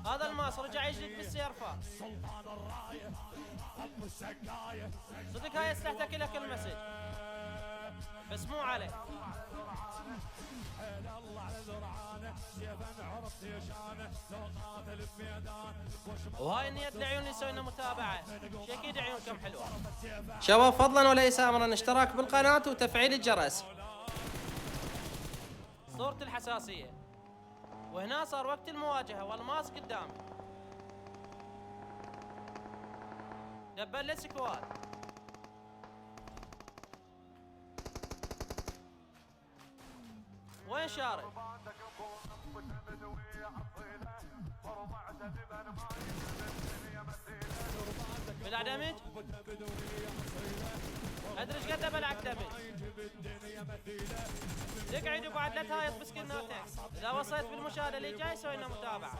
هذا الماس رجع يجلد بالسيرفر. صدق هاي اسلحتك لك المسج بس مو عليه. وهاي النية لعيون اللي يسوي لنا متابعة، شي اكيد عيونكم حلوة. شباب فضلا وليس امرا اشتراك بالقناة وتفعيل الجرس. صورة الحساسية، وهنا صار وقت المواجهة والماس قدامي. دبل له سكواد. وين شارد؟ بلع دمج؟ ادري ايش قد بلعك دمج. اقعد وبعد لا تهايط بسكناتك. اذا وصيت بالمشاهدة اللي جاي سوي لنا متابعة.